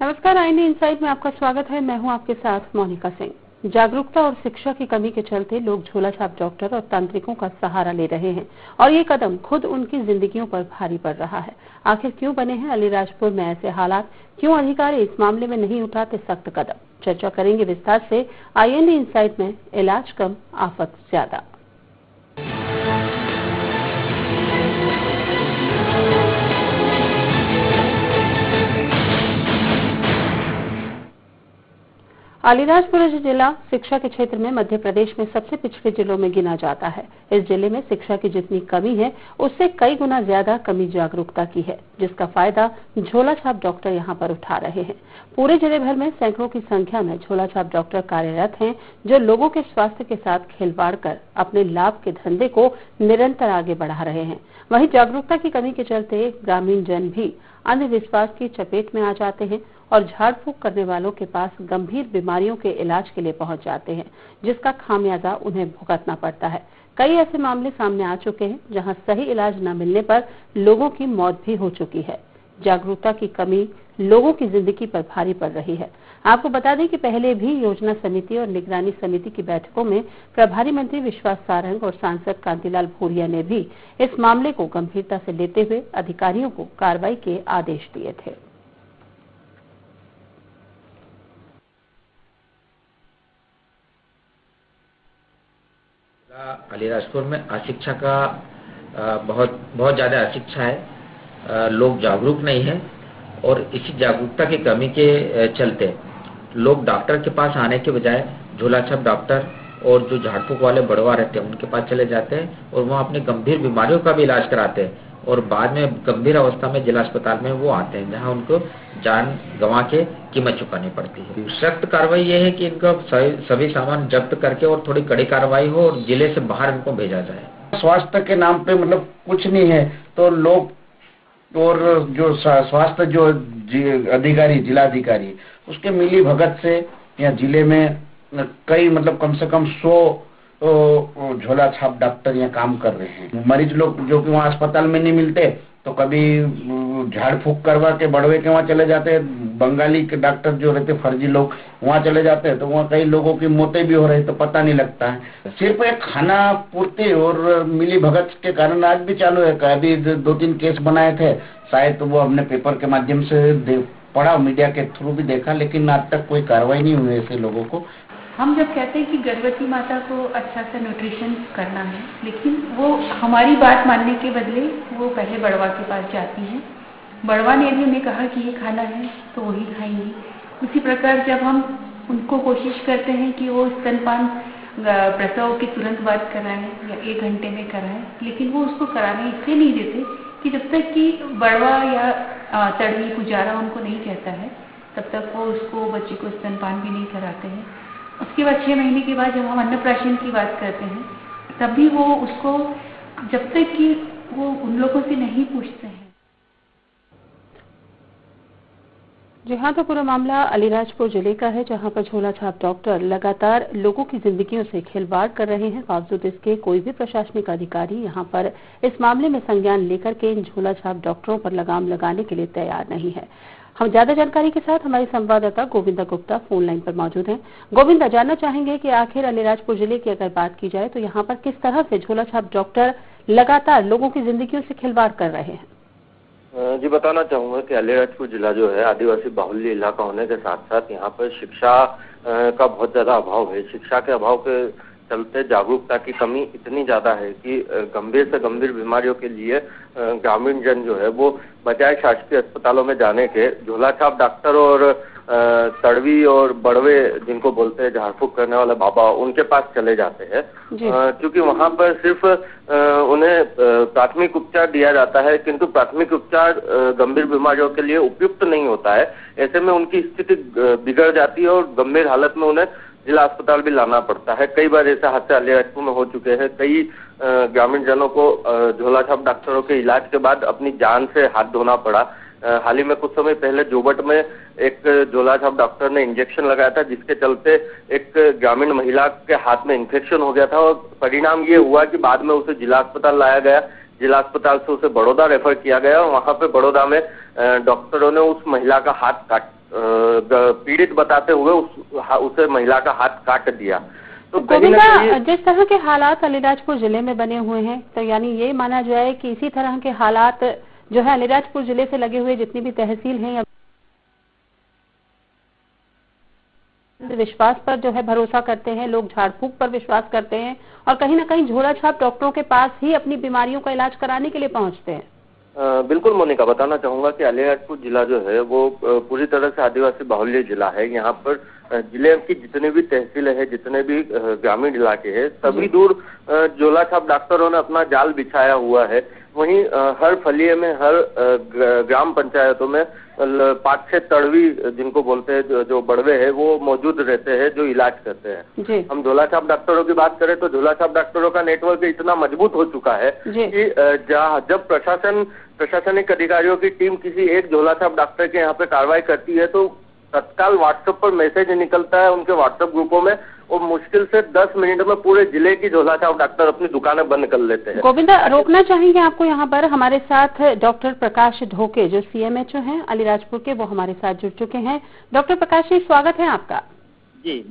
नमस्कार, INA insight में आपका स्वागत है। मैं हूं आपके साथ मोनिका सिंह। जागरूकता और शिक्षा की कमी के चलते लोग झोला छाप डॉक्टर और तांत्रिकों का सहारा ले रहे हैं और ये कदम खुद उनकी जिंदगियों पर भारी पड़ रहा है। आखिर क्यों बने हैं अलीराजपुर में ऐसे हालात? क्यों अधिकारी इस मामले में नहीं उठाते सख्त कदम? चर्चा करेंगे विस्तार से आईएनए इनसाइट में। इलाज कम, आफत ज्यादा। अलीराजपुर जिला शिक्षा के क्षेत्र में मध्य प्रदेश में सबसे पिछड़े जिलों में गिना जाता है। इस जिले में शिक्षा की जितनी कमी है उससे कई गुना ज्यादा कमी जागरूकता की है, जिसका फायदा झोला छाप डॉक्टर यहां पर उठा रहे हैं। पूरे जिले भर में सैकड़ों की संख्या में झोला छाप डॉक्टर कार्यरत हैं, जो लोगों के स्वास्थ्य के साथ खिलवाड़ कर अपने लाभ के धंधे को निरंतर आगे बढ़ा रहे हैं। वहीं जागरूकता की कमी के चलते ग्रामीण जन भी अंधविश्वास की चपेट में आ जाते हैं और झाड़ फूक करने वालों के पास गंभीर बीमारियों के इलाज के लिए पहुंच जाते हैं, जिसका खामियाजा उन्हें भुगतना पड़ता है। कई ऐसे मामले सामने आ चुके हैं जहां सही इलाज न मिलने पर लोगों की मौत भी हो चुकी है। जागरूकता की कमी लोगों की जिंदगी पर भारी पड़ रही है। आपको बता दें कि पहले भी योजना समिति और निगरानी समिति की बैठकों में प्रभारी मंत्री विश्वास सारंग और सांसद कांतिलाल भूरिया ने भी इस मामले को गंभीरता से लेते हुए अधिकारियों को कार्रवाई के आदेश दिए थे। अलीराजपुर में अशिक्षा का बहुत ज्यादा अशिक्षा है। लोग जागरूक नहीं है और इसी जागरूकता की कमी के चलते लोग डॉक्टर के पास आने के बजाय झोला छाप डॉक्टर और जो झाड़ फूक वाले बड़वा रहते हैं उनके पास चले जाते हैं और वहाँ अपनी गंभीर बीमारियों का भी इलाज कराते हैं और बाद में गंभीर अवस्था में जिला अस्पताल में वो आते हैं, जहाँ उनको जान गंवा के कीमत चुकानी पड़ती है। सख्त कार्रवाई ये है कि इनका सभी सामान जब्त करके और थोड़ी कड़ी कार्रवाई हो और जिले से बाहर इनको भेजा जाए। स्वास्थ्य के नाम पे मतलब कुछ नहीं है तो लोग और जो स्वास्थ्य जो अधिकारी जिलाधिकारी उसके मिली भगत से या जिले में कई मतलब कम से कम 100 झोला छाप डॉक्टर यहाँ काम कर रहे हैं। मरीज लोग जो कि वहाँ अस्पताल में नहीं मिलते तो कभी झाड़ फूक करवा के बड़वे के वहाँ चले जाते हैं। बंगाली के डॉक्टर जो रहते फर्जी लोग वहाँ चले जाते हैं तो वहाँ कई लोगों की मौतें भी हो रही तो पता नहीं लगता है। सिर्फ एक खाना पूर्ति और मिली भगत के कारण आज भी चालू है। अभी 2-3 केस बनाए थे, शायद वो हमने पेपर के माध्यम से पढ़ा, मीडिया के थ्रू भी देखा, लेकिन आज तक कोई कार्रवाई नहीं हुई ऐसे लोगों को। हम जब कहते हैं कि गर्भवती माता को अच्छा सा न्यूट्रिशन करना है, लेकिन वो हमारी बात मानने के बदले वो पहले बड़वा के पास जाती हैं। बड़वा ने यदि उन्हें कहा कि ये खाना है तो वही खाएंगी। उसी प्रकार जब हम उनको कोशिश करते हैं कि वो स्तनपान प्रसव के तुरंत बाद कराएं या 1 घंटे में कराएं, लेकिन वो उसको कराने इसलिए नहीं देते कि जब तक कि बड़वा या तड़वी पुजारा उनको नहीं कहता है तब तक वो उसको बच्चे को स्तनपान भी नहीं कराते हैं। उसके बाद 6 महीने के बाद जब हम अन्नप्राशन की बात करते हैं तब भी वो उसको जब तक कि वो उन लोगों से नहीं पूछते हैं। जी हाँ, तो पूरा मामला अलीराजपुर जिले का है, जहां पर झोला छाप डॉक्टर लगातार लोगों की जिंदगियों से खिलवाड़ कर रहे हैं। बावजूद इसके कोई भी प्रशासनिक अधिकारी यहां पर इस मामले में संज्ञान लेकर के इन झोला छाप डॉक्टरों पर लगाम लगाने के लिए तैयार नहीं है। हम ज्यादा जानकारी के साथ हमारी संवाददाता गोविंदा गुप्ता फोन लाइन पर मौजूद हैं। गोविंदा, जानना चाहेंगे कि आखिर अलीराजपुर जिले की अगर बात की जाए तो यहाँ पर किस तरह से झोला छाप डॉक्टर लगातार लोगों की जिंदगियों से खिलवाड़ कर रहे हैं? जी, बताना चाहूंगा कि अलीराजपुर जिला जो है आदिवासी बाहुल्य इलाका होने के साथ साथ यहाँ पर शिक्षा का बहुत ज्यादा अभाव है। शिक्षा के अभाव के चलते जागरूकता की कमी इतनी ज्यादा है कि गंभीर से गंभीर बीमारियों के लिए ग्रामीण जन जो है वो बजाय शासकीय अस्पतालों में जाने के झोला छाप डॉक्टर और तड़वी और बड़वे जिनको बोलते हैं झाड़ फूक करने वाले बाबा, उनके पास चले जाते हैं, क्योंकि वहां पर सिर्फ उन्हें प्राथमिक उपचार दिया जाता है, किंतु प्राथमिक उपचार गंभीर बीमारियों के लिए उपयुक्त नहीं होता है। ऐसे में उनकी स्थिति बिगड़ जाती है और गंभीर हालत में उन्हें जिला अस्पताल भी लाना पड़ता है। कई बार ऐसे हादसे अलीराजपुर में हो चुके हैं। कई ग्रामीण जनों को झोला छाप डॉक्टरों के इलाज के बाद अपनी जान से हाथ धोना पड़ा। हाल ही में कुछ समय पहले जोबट में एक झोला छाप डॉक्टर ने इंजेक्शन लगाया था, जिसके चलते एक ग्रामीण महिला के हाथ में इन्फेक्शन हो गया था और परिणाम ये हुआ कि बाद में उसे जिला अस्पताल लाया गया। जिला अस्पताल से उसे बड़ौदा रेफर किया गया और वहां पे बड़ौदा में डॉक्टरों ने उस महिला का हाथ पीड़ित बताते हुए उसे महिला का हाथ काट दिया। तो गोविंदा, जिस तरह के हालात अलीराजपुर जिले में बने हुए हैं, तो यानी ये माना जाए कि इसी तरह के हालात जो है अलीराजपुर जिले से लगे हुए जितनी भी तहसील हैं, विश्वास पर जो है भरोसा करते हैं, लोग झाड़ फूक पर विश्वास करते हैं और कहीं ना कहीं झोला छाप डॉक्टरों के पास ही अपनी बीमारियों का इलाज कराने के लिए पहुंचते हैं। बिल्कुल मोनिका, बताना चाहूंगा कि अलीराजपुर जिला जो है वो पूरी तरह से आदिवासी बाहुल्य जिला है। यहाँ पर जिले की जितने भी तहसीलें हैं, जितने भी ग्रामीण इलाके हैं, सभी दूर झोला छाप डॉक्टरों ने अपना जाल बिछाया हुआ है। वहीं हर फलिये में, हर ग्राम पंचायतों में 5-6 तड़वी जिनको बोलते हैं, जो बड़वे हैं, वो मौजूद रहते हैं जो इलाज करते हैं। हम झोला छाप डॉक्टरों की बात करें तो झोला छाप डॉक्टरों का नेटवर्क इतना मजबूत हो चुका है कि जब प्रशासनिक अधिकारियों की टीम किसी एक झोला छाप डॉक्टर के यहाँ पे कार्रवाई करती है तो तत्काल व्हाट्सएप पर मैसेज निकलता है उनके व्हाट्सएप ग्रुपों में, और मुश्किल से 10 मिनट में पूरे जिले की झोला छाप डॉक्टर अपनी दुकानें बंद कर लेते हैं। गोविंदा, रोकना चाहेंगे आपको यहाँ पर। हमारे साथ डॉक्टर प्रकाश ढोके जो CMHO हैं अलीराजपुर के, वो हमारे साथ जुड़ चुके हैं। डॉक्टर प्रकाश जी, स्वागत है आपका। जी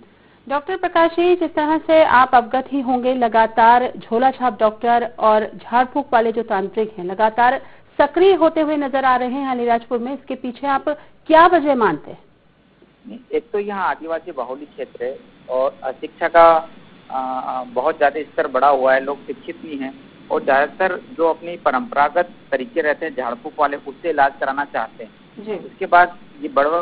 डॉक्टर प्रकाश जी, जिस तरह से आप अवगत ही होंगे, लगातार झोला छाप डॉक्टर और झाड़ फूक वाले जो तांत्रिक हैं लगातार सक्रिय होते हुए नजर आ रहे हैं अलीराजपुर में। इसके पीछे आप क्या वजह मानते हैं? एक तो यहाँ आदिवासी बाहुल्य क्षेत्र है और अशिक्षा का बहुत ज्यादा स्तर बढ़ा हुआ है, लोग शिक्षित नहीं हैं और ज्यादातर जो अपनी परंपरागत तरीके रहते हैं झाड़ फूक वाले, उससे इलाज कराना चाहते हैं। उसके बाद ये बड़वा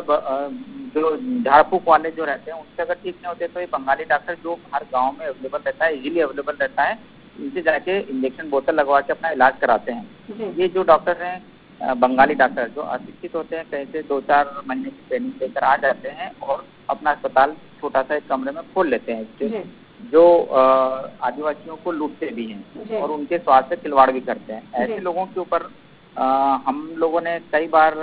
जो झाड़ फूक वाले जो रहते हैं उनसे अगर ठीक नहीं होते तो ये बंगाली डॉक्टर जो हर गाँव में अवेलेबल रहता है, इजीली अवेलेबल रहता है, इनसे जाके इंजेक्शन बोतल लगवा के अपना इलाज कराते हैं। ये जो डॉक्टर हैं बंगाली डॉक्टर जो अशिक्षित होते हैं, कहीं से 2-4 महीने की ट्रेनिंग लेकर आ जाते हैं और अपना अस्पताल छोटा सा एक कमरे में खोल लेते हैं, जो आदिवासियों को लूटते भी हैं और उनके स्वास्थ्य से खिलवाड़ भी करते हैं। ऐसे लोगों के ऊपर हम लोगों ने कई बार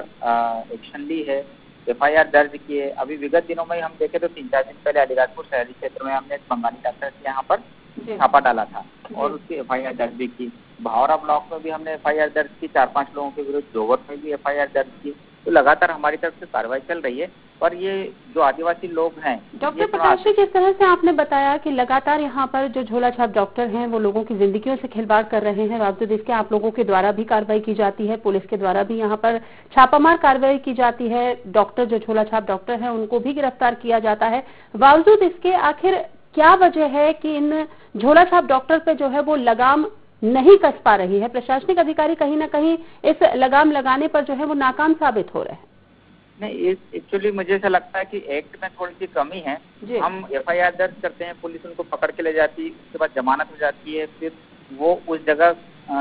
एक्शन ली है, FIR दर्ज किए। अभी विगत दिनों में हम देखे तो 3-4 दिन पहले अलीराजपुर शहरी क्षेत्र में हमने एक बंगाली डॉक्टर के यहाँ पर छापा डाला था और उसकी FIR दर्ज भी की। भावरा ब्लॉक में भी हमने FIR दर्ज की, 4-5 लोगों के विरुद्ध जोगट में भी FIR दर्ज की। तो लगातार हमारी तरफ से कार्रवाई चल रही है। पर ये जो आदिवासी लोग हैं, डॉक्टर प्रकाश जी, जिस तरह से आपने बताया कि लगातार यहाँ पर जो झोला छाप डॉक्टर हैं वो लोगों की जिंदगियों से खिलवाड़ कर रहे हैं, बावजूद इसके आप लोगों के द्वारा भी कार्रवाई की जाती है, पुलिस के द्वारा भी यहाँ पर छापामार कार्रवाई की जाती है, डॉक्टर जो झोला छाप डॉक्टर हैं उनको भी गिरफ्तार किया जाता है, बावजूद इसके आखिर क्या वजह है कि इन झोला छाप डॉक्टर पे जो है वो लगाम नहीं कस पा रही है? प्रशासनिक अधिकारी कहीं ना कहीं इस लगाम लगाने पर जो है वो नाकाम साबित हो रहे हैं। नहीं, एक्चुअली मुझे ऐसा लगता है कि एक्ट में थोड़ी सी कमी है। हम FIR दर्ज करते हैं, पुलिस उनको पकड़ के ले जाती है, उसके बाद जमानत हो जाती है, फिर वो उस जगह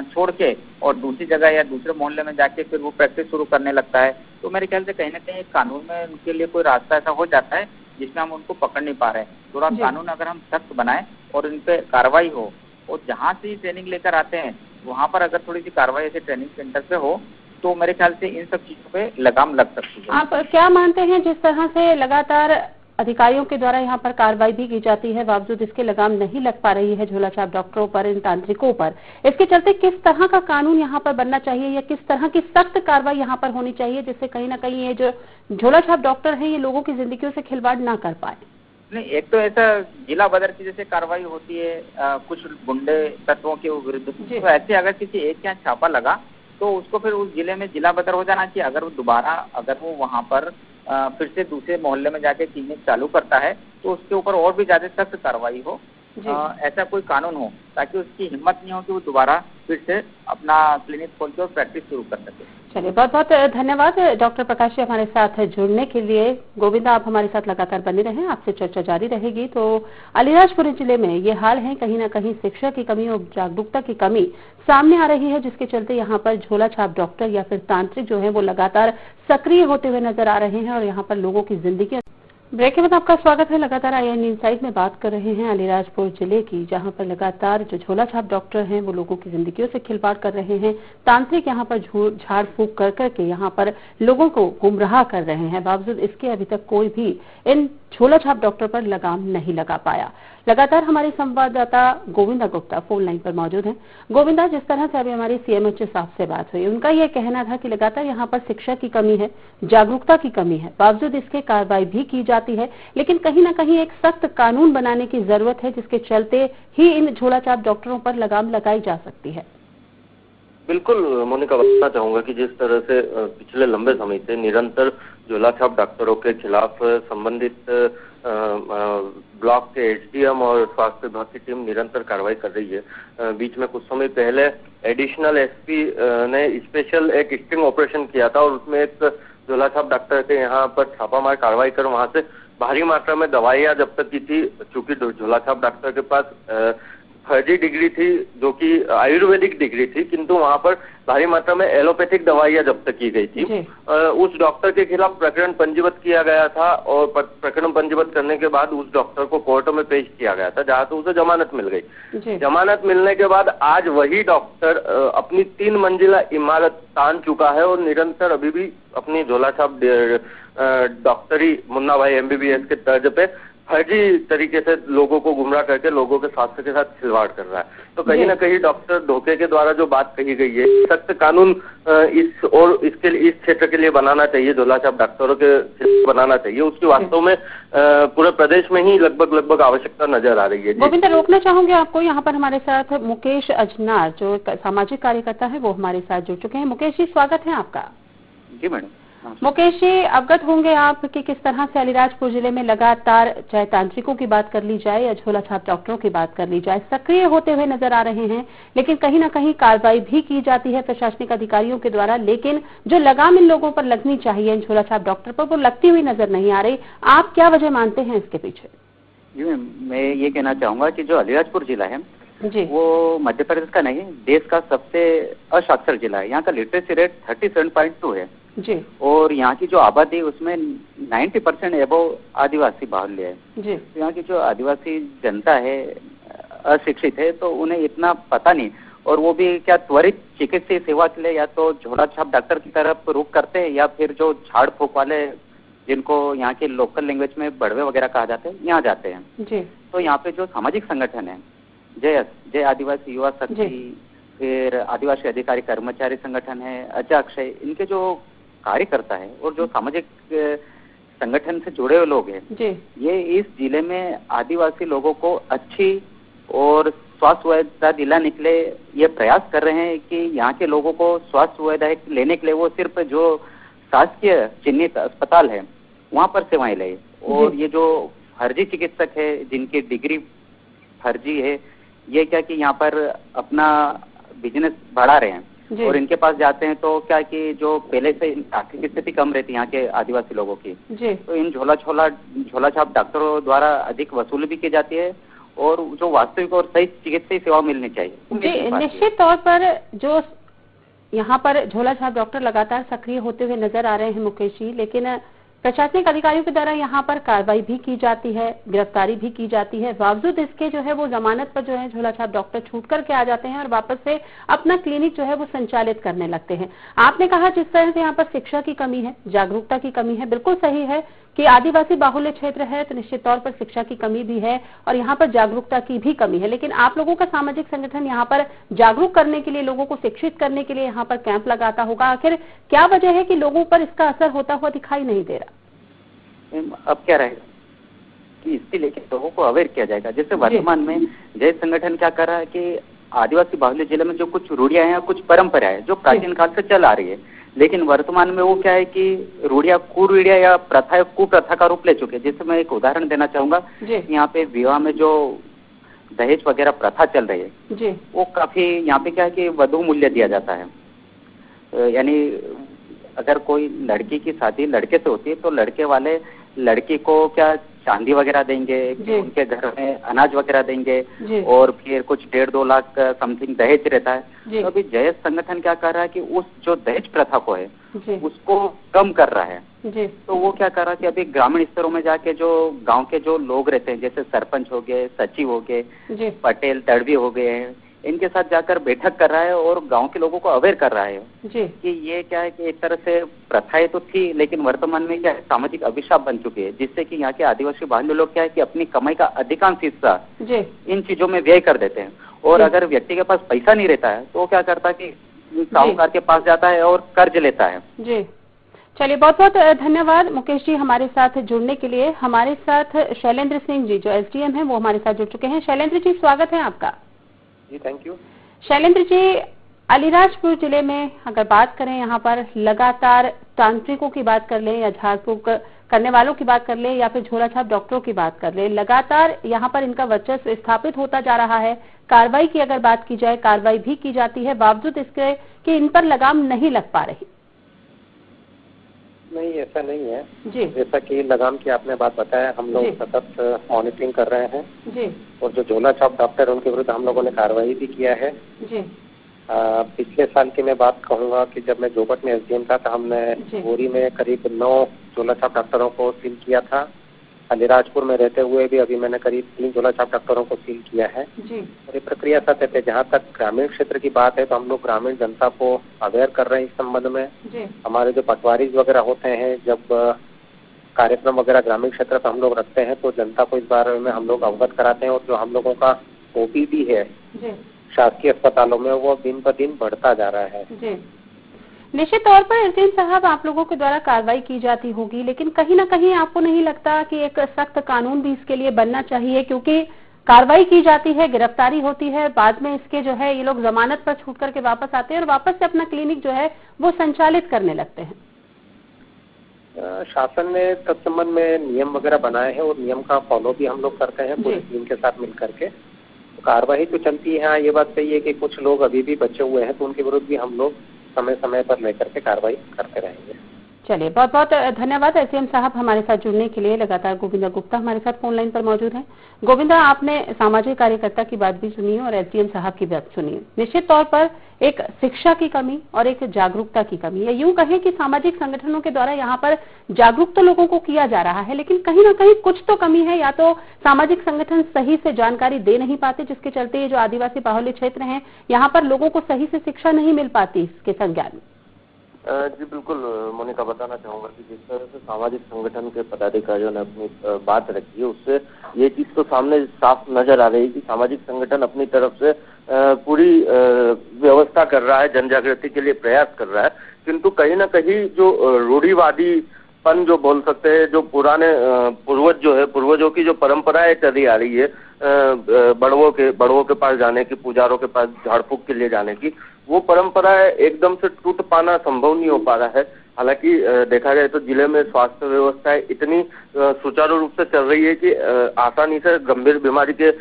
छोड़ के और दूसरी जगह या दूसरे मोहल्ले में जाके फिर वो प्रैक्टिस शुरू करने लगता है। तो मेरे ख्याल से कहीं ना कहीं कानून में उनके लिए कोई रास्ता ऐसा हो जाता है जिसमें हम उनको पकड़ नहीं पा रहे हैं। थोड़ा कानून अगर हम सख्त बनाए और इन पे कार्रवाई हो, और जहाँ से ट्रेनिंग लेकर आते हैं वहाँ पर अगर थोड़ी सी कार्रवाई ऐसे ट्रेनिंग सेंटर पे हो तो मेरे ख्याल से इन सब चीजों पे लगाम लग सकती है। आप क्या मानते हैं, जिस तरह से लगातार अधिकारियों के द्वारा यहाँ पर कार्रवाई भी की जाती है, बावजूद इसके लगाम नहीं लग पा रही है झोला छाप डॉक्टरों पर, इन तांत्रिकों पर, इसके चलते किस तरह का कानून यहाँ पर बनना चाहिए या किस तरह की सख्त कार्रवाई यहाँ पर होनी चाहिए जिससे कहीं ना कहीं ये जो झोला छाप डॉक्टर हैं ये लोगों की जिंदगियों से खिलवाड़ ना कर पाए? नहीं, एक तो ऐसा जिला बदर की जैसे कार्रवाई होती है कुछ गुंडे तत्वों के विरुद्ध, तो ऐसे अगर किसी एक के यहाँ छापा लगा तो उसको फिर उस जिले में जिला बदर हो जाना चाहिए। अगर वो दोबारा अगर वो वहाँ पर फिर से दूसरे मोहल्ले में जाके क्लिनिक चालू करता है तो उसके ऊपर और भी ज्यादा सख्त कार्रवाई हो, ऐसा कोई कानून हो ताकि उसकी हिम्मत नहीं हो कि वो दोबारा फिर से अपना क्लिनिक खोल के और प्रैक्टिस शुरू कर सके। चलिए, बहुत बहुत धन्यवाद डॉक्टर प्रकाश जी हमारे साथ जुड़ने के लिए। गोविंदा, आप हमारे साथ लगातार बने रहें, आपसे चर्चा जारी रहेगी। तो अलीराजपुर जिले में ये हाल है, कहीं ना कहीं शिक्षा की कमी और जागरूकता की कमी सामने आ रही है, जिसके चलते यहाँ पर झोला छाप डॉक्टर या फिर तांत्रिक जो है वो लगातार सक्रिय होते हुए नजर आ रहे हैं और यहाँ पर लोगों की जिंदगी। ब्रेक के बाद आपका स्वागत है। लगातार IAN इनसाइट में बात कर रहे हैं अलीराजपुर जिले की, जहां पर लगातार जो झोला छाप डॉक्टर हैं वो लोगों की जिंदगियों से खिलवाड़ कर रहे हैं, तांत्रिक यहां पर झाड़ फूक कर करके यहां पर लोगों को गुमराह कर रहे हैं। बावजूद इसके अभी तक कोई भी इन झोला छाप डॉक्टर पर लगाम नहीं लगा पाया। लगातार हमारे संवाददाता गोविंदा गुप्ता फोन लाइन पर मौजूद हैं। गोविंदा, जिस तरह से अभी हमारी सीएमएचओ साहब से बात हुई, उनका यह कहना था कि लगातार यहाँ पर शिक्षा की कमी है, जागरूकता की कमी है, बावजूद इसके कार्रवाई भी की जाती है, लेकिन कहीं न कहीं एक सख्त कानून बनाने की जरूरत है, जिसके चलते ही इन झोला छाप डॉक्टरों पर लगाम लगाई जा सकती है। बिल्कुल मोनिका, बताना चाहूंगा कि जिस तरह से पिछले लंबे समय से निरंतर झोला छाप डॉक्टरों के खिलाफ संबंधित ब्लॉक के एसडीएम और स्वास्थ्य विभाग की टीम निरंतर कार्रवाई कर रही है। बीच में कुछ समय पहले एडिशनल एसपी ने स्पेशल एक स्टिंग ऑपरेशन किया था और उसमें एक झोला छाप डॉक्टर के यहाँ पर छापामार कार्रवाई कर वहां से भारी मात्रा में दवाइयां जब्त की थी। चूंकि झोला छाप डॉक्टर के पास फर्जी डिग्री थी जो कि आयुर्वेदिक डिग्री थी, किंतु वहां पर भारी मात्रा में एलोपैथिक दवाइयां जब्त की गई थी। उस डॉक्टर के खिलाफ प्रकरण पंजीबद्ध किया गया था और प्रकरण पंजीबद्ध करने के बाद उस डॉक्टर को कोर्ट में पेश किया गया था, जहां से उसे जमानत मिल गई। जमानत मिलने के बाद आज वही डॉक्टर अपनी 3 मंजिला इमारत तान चुका है और निरंतर अभी भी अपनी झोला छाप डॉक्टरी मुन्ना भाई MBBS के तर्ज पे फर्जी तरीके से लोगों को गुमराह करके लोगों के स्वास्थ्य के साथ खिलवाड़ कर रहा है। तो कहीं ना कहीं डॉक्टर धोखे के द्वारा जो बात कही गई है, सख्त कानून इसके लिए, इस क्षेत्र के लिए बनाना चाहिए, झोला छाप डॉक्टरों के बनाना चाहिए। उसकी वास्तव में पूरे प्रदेश में ही लगभग आवश्यकता नजर आ रही है। गोविंदा, रोकना चाहूंगे आपको। यहाँ पर हमारे साथ मुकेश अजनार, जो सामाजिक कार्यकर्ता है, वो हमारे साथ जुड़ चुके हैं। मुकेश जी, स्वागत है आपका। जी मैडम। मुकेश जी, अवगत होंगे आप कि किस तरह से अलीराजपुर जिले में लगातार, चाहे तांत्रिकों की बात कर ली जाए या झोला छाप डॉक्टरों की बात कर ली जाए, सक्रिय होते हुए नजर आ रहे हैं, लेकिन कहीं ना कहीं कार्रवाई भी की जाती है प्रशासनिक अधिकारियों के द्वारा, लेकिन जो लगाम इन लोगों पर लगनी चाहिए इन झोला छाप डॉक्टर पर, वो लगती हुई नजर नहीं आ रही। आप क्या वजह मानते हैं इसके पीछे? जी मैं ये कहना चाहूंगा कि जो अलीराजपुर जिला है जी, वो मध्य प्रदेश का नहीं, देश का सबसे असाक्षर जिला है। यहाँ का लिटरेसी रेट 37.2 है जी, और यहाँ की जो आबादी उसमें 90% एबव आदिवासी बाहुल्य है जी। तो यहाँ की जो आदिवासी जनता है अशिक्षित है, तो उन्हें इतना पता नहीं, और वो भी क्या त्वरित चिकित्सीय सेवा के लिए या तो झोला छाप डॉक्टर की तरफ रुख करते हैं या फिर जो झाड़ फूक वाले, जिनको यहाँ के लोकल लैंग्वेज में बड़वे वगैरह कहा जाते हैं, यहाँ जाते हैं जी। तो यहाँ पे जो सामाजिक संगठन है, जय आदिवासी युवा शक्ति, फिर आदिवासी अधिकारी कर्मचारी संगठन है, अक्षय, इनके जो कार्यकर्ता है और जो सामाजिक संगठन से जुड़े हुए लोग हैं, ये इस जिले में आदिवासी लोगों को अच्छी और स्वास्थ्य सुविधा दिलाने के लिए ये प्रयास कर रहे हैं कि यहाँ के लोगों को स्वास्थ्य सुविधा लेने के लिए वो सिर्फ जो शासकीय चिन्हित अस्पताल है वहाँ पर सेवाएं ले, और ये जो फर्जी चिकित्सक है जिनकी डिग्री फर्जी है, ये क्या कि यहाँ पर अपना बिजनेस बढ़ा रहे हैं और इनके पास जाते हैं तो क्या कि जो पहले से आर्थिक स्थिति कम रहती है यहाँ के आदिवासी लोगों की, तो इन झोला छाप डॉक्टरों द्वारा अधिक वसूली भी की जाती है और जो वास्तविक और सही चिकित्सीय सेवा मिलनी चाहिए। निश्चित तौर पर जो यहाँ पर झोला छाप डॉक्टर लगातार सक्रिय होते हुए नजर आ रहे हैं मुकेश जी, लेकिन प्रशासनिक अधिकारियों के द्वारा यहाँ पर कार्रवाई भी की जाती है, गिरफ्तारी भी की जाती है, बावजूद इसके जो है वो जमानत पर जो है झोला छाप डॉक्टर छूट करके आ जाते हैं और वापस से अपना क्लिनिक जो है वो संचालित करने लगते हैं। आपने कहा जिस तरह से यहाँ पर शिक्षा की कमी है, जागरूकता की कमी है, बिल्कुल सही है कि आदिवासी बाहुल्य क्षेत्र है तो निश्चित तौर पर शिक्षा की कमी भी है और यहाँ पर जागरूकता की भी कमी है, लेकिन आप लोगों का सामाजिक संगठन यहाँ पर जागरूक करने के लिए, लोगों को शिक्षित करने के लिए यहाँ पर कैंप लगाता होगा। आखिर क्या वजह है कि लोगों पर इसका असर होता हुआ दिखाई नहीं दे रहा? अब क्या रहेगा कि इसके लेके लोगों को अवेयर किया जाएगा। जैसे वर्तमान में जय संगठन क्या कर रहा है कि आदिवासी बाहुल्य जिले में जो कुछ रूढ़ियां हैं, कुछ परंपरा है जो प्राचीन काल से चल आ रही है, लेकिन वर्तमान में वो क्या है कि रूढ़िया कुरूढ़िया या प्रथा कुप्रथा का रूप ले चुके हैं। जैसे मैं एक उदाहरण देना चाहूंगा, यहाँ पे विवाह में जो दहेज वगैरह प्रथा चल रही है वो काफी यहाँ पे क्या है कि वधु मूल्य दिया जाता है। यानी अगर कोई लड़की की शादी लड़के से होती है तो लड़के वाले लड़की को क्या चांदी वगैरह देंगे, उनके घर में अनाज वगैरह देंगे और फिर कुछ 1.5-2 लाख समथिंग दहेज रहता है। तो अभी जय संगठन क्या कर रहा है कि उस जो दहेज प्रथा को है उसको कम कर रहा है। तो वो क्या कर रहा है कि अभी ग्रामीण स्तरों में जाके जो गांव के जो लोग रहते हैं, जैसे सरपंच हो गए, सचिव हो गए, पटेल तड़वी हो गए, इनके साथ जाकर बैठक कर रहा है और गांव के लोगों को अवेयर कर रहा है जी कि ये क्या है कि एक तरह से प्रथाएं तो थी, लेकिन वर्तमान में क्या है, सामाजिक अभिशाप बन चुके हैं, जिससे कि यहाँ के आदिवासी बाहुल्य लोग क्या है कि अपनी कमाई का अधिकांश हिस्सा जी इन चीजों में व्यय कर देते हैं। और अगर व्यक्ति के पास पैसा नहीं रहता है तो वो क्या करता है कि साहूकार के पास जाता है और कर्ज लेता है। जी चलिए, बहुत बहुत धन्यवाद मुकेश जी हमारे साथ जुड़ने के लिए। हमारे साथ शैलेंद्र सिंह जी जो एसडीएम हैं वो हमारे साथ जुड़ चुके हैं। शैलेंद्र जी स्वागत है आपका। जी थैंक यू। शैलेंद्र जी, अलीराजपुर जिले में अगर बात करें, यहाँ पर लगातार तांत्रिकों की बात कर लें या झाड़ फूक करने वालों की बात कर लें या फिर झोला छाप डॉक्टरों की बात कर लें, लगातार यहाँ पर इनका वर्चस्व स्थापित होता जा रहा है। कार्रवाई की अगर बात की जाए, कार्रवाई भी की जाती है, बावजूद इसके कि इन पर लगाम नहीं लग पा रही। नहीं, ऐसा नहीं है जी। जैसा कि लगाम की आपने बात बताया, हम लोग सतत मॉनिटरिंग कर रहे हैं जी। और जो झोला छाप डॉक्टर उनके विरुद्ध हम लोगों ने कार्रवाई भी किया है। जी। पिछले साल की मैं बात कहूंगा कि जब मैं जोबट में एसडीएम था तो हमने बोरी में करीब 9 झोला छाप डॉक्टरों को सील किया था। अलीराजपुर में रहते हुए भी अभी मैंने करीब 3 झोला छाप डॉक्टरों को सील किया है। जी। और ये प्रक्रिया सत्य है। जहाँ तक ग्रामीण क्षेत्र की बात है तो हम लोग ग्रामीण जनता को अवेयर कर रहे हैं इस संबंध में। जी। हमारे जो पटवारी वगैरह होते हैं, जब कार्यक्रम वगैरह ग्रामीण क्षेत्र पर हम लोग रखते हैं तो जनता को इस बारे में हम लोग अवगत कराते हैं। और जो हम लोगों का ओपीडी है शासकीय अस्पतालों में, वो दिन पर दिन बढ़ता जा रहा है। जी। निश्चित तौर पर एसडीएम साहब, आप लोगों के द्वारा कार्रवाई की जाती होगी, लेकिन कहीं ना कहीं आपको नहीं लगता कि एक सख्त कानून भी इसके लिए बनना चाहिए? क्योंकि कार्रवाई की जाती है, गिरफ्तारी होती है, बाद में इसके जो है ये लोग जमानत पर छूट करके वापस आते हैं और वापस से अपना क्लिनिक जो है वो संचालित करने लगते हैं। शासन ने तत्संबंध में नियम वगैरह बनाए हैं और नियम का फॉलो भी हम लोग करते हैं पूरी टीम के साथ मिल करके। कार्रवाई तो चलती है। हाँ, ये बात सही है कि कुछ लोग अभी भी बचे हुए हैं तो उनके विरुद्ध भी हम लोग समय समय पर लेकर के कार्रवाई करते रहेंगे। चलिए, बहुत बहुत धन्यवाद एसडीएम साहब हमारे साथ जुड़ने के लिए। लगातार गोविंदा गुप्ता हमारे साथ फोन लाइन पर मौजूद हैं। गोविंदा, आपने सामाजिक कार्यकर्ता की बात भी सुनी और एसडीएम साहब की बात सुनी। निश्चित तौर पर एक शिक्षा की कमी और एक जागरूकता की कमी है। यूं कहें कि सामाजिक संगठनों के द्वारा यहाँ पर जागरूक तो लोगों को किया जा रहा है, लेकिन कहीं ना कहीं कुछ तो कमी है। या तो सामाजिक संगठन सही से जानकारी दे नहीं पाते, जिसके चलते ये जो आदिवासी बाहुल्य क्षेत्र हैं यहाँ पर लोगों को सही से शिक्षा नहीं मिल पाती इसके संज्ञान में। जी बिल्कुल मोनिका, बताना चाहूंगा कि जिस तरह से सामाजिक संगठन के पदाधिकारियों ने अपनी बात रखी है, उससे ये चीज तो सामने साफ नजर आ रही है कि सामाजिक संगठन अपनी तरफ से पूरी व्यवस्था कर रहा है, जन जागृति के लिए प्रयास कर रहा है, किंतु कहीं ना कहीं जो रूढ़िवादीपन जो बोल सकते हैं, जो पुराने पूर्वजों की जो परंपराएं चली आ रही है, बड़वों के पास जाने की, पुजारों के पास झाड़ फूक के लिए जाने की, वो परंपरा एकदम से टूट पाना संभव नहीं हो पा रहा है। हालांकि देखा जाए तो जिले में स्वास्थ्य व्यवस्था इतनी सुचारू रूप से चल रही है कि आसानी से गंभीर बीमारी के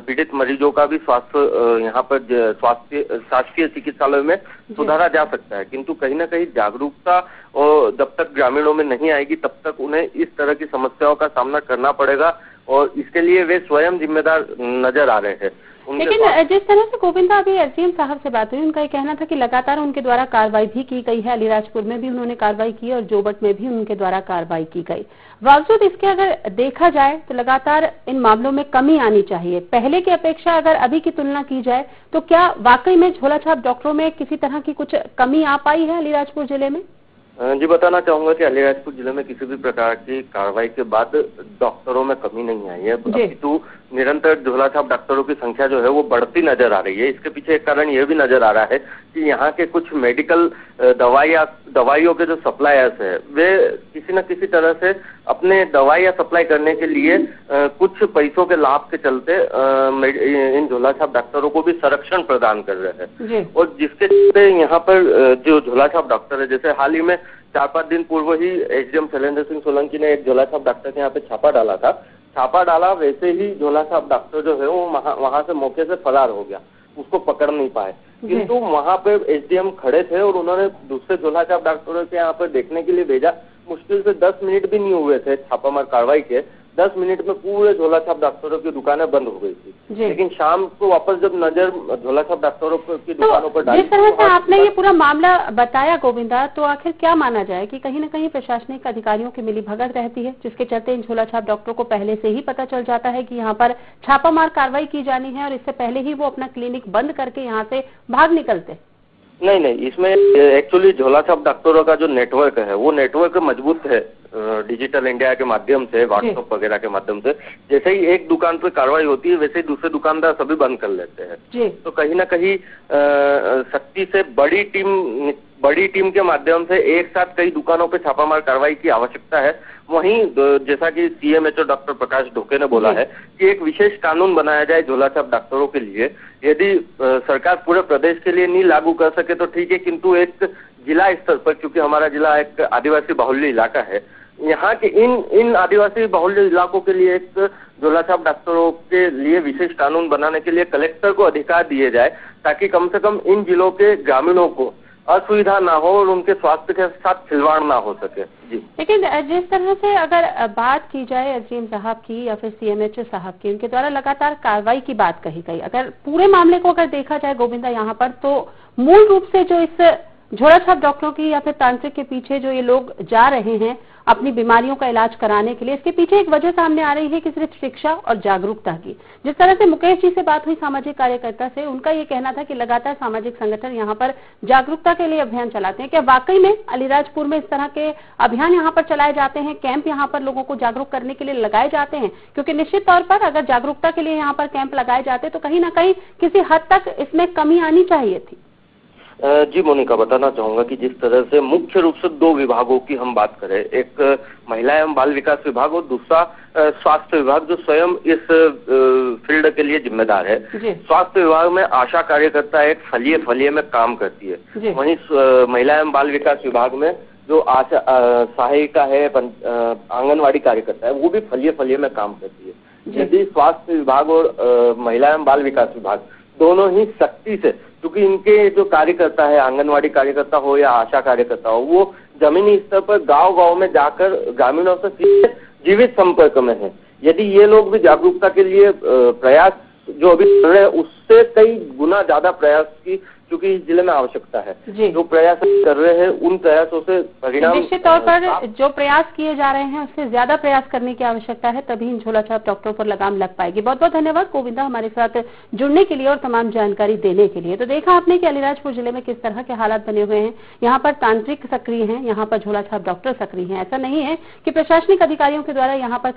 पीड़ित मरीजों का भी स्वास्थ्य यहाँ पर शासकीय चिकित्सालय में सुधारा जा सकता है, किंतु कहीं ना कहीं जागरूकता और जब तक ग्रामीणों में नहीं आएगी तब तक उन्हें इस तरह की समस्याओं का सामना करना पड़ेगा और इसके लिए वे स्वयं जिम्मेदार नजर आ रहे हैं। लेकिन जिस तरह से गोविंदा अभी एसडीएम साहब से बात हुई, उनका ये कहना था कि लगातार उनके द्वारा कार्रवाई भी की गई है। अलीराजपुर में भी उन्होंने कार्रवाई की और जोबट में भी उनके द्वारा कार्रवाई की गई। बावजूद इसके अगर देखा जाए तो लगातार इन मामलों में कमी आनी चाहिए। पहले की अपेक्षा अगर अभी की तुलना की जाए तो क्या वाकई में झोला छाप डॉक्टरों में किसी तरह की कुछ कमी आ पाई है अलीराजपुर जिले में? जी बताना चाहूंगा कि अलीराजपुर जिले में किसी भी प्रकार की कार्रवाई के बाद डॉक्टरों में कमी नहीं आई है, अपितु निरंतर झोला छाप डॉक्टरों की संख्या जो है वो बढ़ती नजर आ रही है। इसके पीछे एक कारण यह भी नजर आ रहा है कि यहाँ के कुछ मेडिकल दवाइयों के जो सप्लायर्स है, वे किसी न किसी तरह से अपने दवाइयाँ सप्लाई करने के लिए कुछ पैसों के लाभ के चलते इन झोला छाप डॉक्टरों को भी संरक्षण प्रदान कर रहे हैं। और जिसके चलते यहाँ पर जो झोला छाप डॉक्टर है, जैसे हाल ही में 4-5 दिन पूर्व ही एसडीएम शैलेंद्र सिंह सोलंकी ने एक झोला छाप डॉक्टर के यहाँ पे छापा डाला, वैसे ही झोला छाप डॉक्टर जो है वो वहां से मौके से फरार हो गया, उसको पकड़ नहीं पाए। किंतु वहां पे एसडीएम खड़े थे और उन्होंने दूसरे झोला छाप डॉक्टरों के यहाँ पे देखने के लिए भेजा। मुश्किल से 10 मिनट भी नहीं हुए थे छापामार कार्रवाई के, 10 मिनट में पूरे झोला छाप डॉक्टरों की दुकानें बंद हो गई थी। लेकिन शाम को वापस जब नजर झोला छाप डॉक्टरों की दुकानों पर डाली, जिस तरह से आपने ये पूरा मामला बताया गोविंदा, तो आखिर क्या माना जाए कि कहीं न कहीं प्रशासनिक अधिकारियों की मिलीभगत रहती है, जिसके चलते इन झोला छाप डॉक्टरों को पहले से ही पता चल जाता है कि यहाँ पर छापामार कार्रवाई की जानी है और इससे पहले ही वो अपना क्लिनिक बंद करके यहाँ से भाग निकलते? नहीं, इसमें एक्चुअली झोला छाप डॉक्टरों का जो नेटवर्क है वो नेटवर्क मजबूत है डिजिटल इंडिया के माध्यम से, व्हाट्सएप वगैरह के माध्यम से। जैसे ही एक दुकान पर कार्रवाई होती है वैसे ही दूसरे दुकानदार सभी बंद कर लेते हैं। तो कहीं ना कहीं सख्ती से बड़ी टीम के माध्यम से एक साथ कई दुकानों पे छापामार कार्रवाई की आवश्यकता है। वहीं जैसा कि सीएमएचओ डॉक्टर प्रकाश ढोके ने बोला है कि एक विशेष कानून बनाया जाए झोला छाप डॉक्टरों के लिए। यदि सरकार पूरे प्रदेश के लिए नहीं लागू कर सके तो ठीक है, किंतु एक जिला स्तर पर, क्योंकि हमारा जिला एक आदिवासी बाहुल्य इलाका है, यहाँ के इन आदिवासी बाहुल्य इलाकों के लिए एक झोला छाप डॉक्टरों के लिए विशेष कानून बनाने के लिए कलेक्टर को अधिकार दिए जाए, ताकि कम से कम इन जिलों के ग्रामीणों को असुविधा ना हो और उनके स्वास्थ्य के साथ खिलवाड़ ना हो सके। जी, लेकिन जिस तरह से अगर बात की जाए एसडीएम साहब की या फिर सीएमएचओ साहब की, उनके द्वारा लगातार कार्रवाई की बात कही गई, अगर पूरे मामले को अगर देखा जाए गोविंदा यहाँ पर, तो मूल रूप से जो इस झोला छाप डॉक्टरों की या फिर तांत्रिक के पीछे जो ये लोग जा रहे हैं अपनी बीमारियों का इलाज कराने के लिए, इसके पीछे एक वजह सामने आ रही है कि सिर्फ शिक्षा और जागरूकता की। जिस तरह से मुकेश जी से बात हुई सामाजिक कार्यकर्ता से, उनका ये कहना था कि लगातार सामाजिक संगठन यहाँ पर जागरूकता के लिए अभियान चलाते हैं। क्या वाकई में अलीराजपुर में इस तरह के अभियान यहाँ पर चलाए जाते हैं, कैंप यहाँ पर लोगों को जागरूक करने के लिए लगाए जाते हैं? क्योंकि निश्चित तौर पर अगर जागरूकता के लिए यहाँ पर कैंप लगाए जाते तो कहीं ना कहीं किसी हद तक इसमें कमी आनी चाहिए थी। जी मोनिका, बताना चाहूंगा कि जिस तरह से मुख्य रूप से 2 विभागों की हम बात करें, एक महिला एवं बाल विकास विभाग और दूसरा स्वास्थ्य विभाग, जो स्वयं इस फील्ड के लिए जिम्मेदार है। स्वास्थ्य विभाग में आशा कार्यकर्ता एक फलिये में काम करती है। वहीं महिला एवं बाल विकास विभाग में जो आशा सहायिका है, आंगनवाड़ी कार्यकर्ता है, वो भी फलिये में काम करती है। यदि स्वास्थ्य विभाग और महिला एवं बाल विकास विभाग दोनों ही सख्ती से, क्योंकि इनके जो कार्यकर्ता है, आंगनवाड़ी कार्यकर्ता हो या आशा कार्यकर्ता हो, वो जमीनी स्तर पर गांव-गांव में जाकर ग्रामीणों से सीधे जीवित संपर्क में है। यदि ये लोग भी जागरूकता के लिए प्रयास जो अभी कर रहे हैं, उससे कई गुना ज्यादा प्रयास की क्योंकि इस जिले में आवश्यकता है, जो प्रयास कर रहे हैं उन प्रयासों से परिणाम निश्चित तौर पर जो प्रयास किए जा रहे हैं उससे ज्यादा प्रयास करने की आवश्यकता है, तभी इन झोला छाप डॉक्टरों पर लगाम लग पाएगी। बहुत बहुत धन्यवाद गोविंदा हमारे साथ जुड़ने के लिए और तमाम जानकारी देने के लिए। तो देखा आपने कि अलीराजपुर जिले में किस तरह के हालात बने हुए हैं। यहाँ पर तांत्रिक सक्रिय हैं, यहाँ पर झोला छाप डॉक्टर सक्रिय हैं। ऐसा नहीं है कि प्रशासनिक अधिकारियों के द्वारा यहाँ पर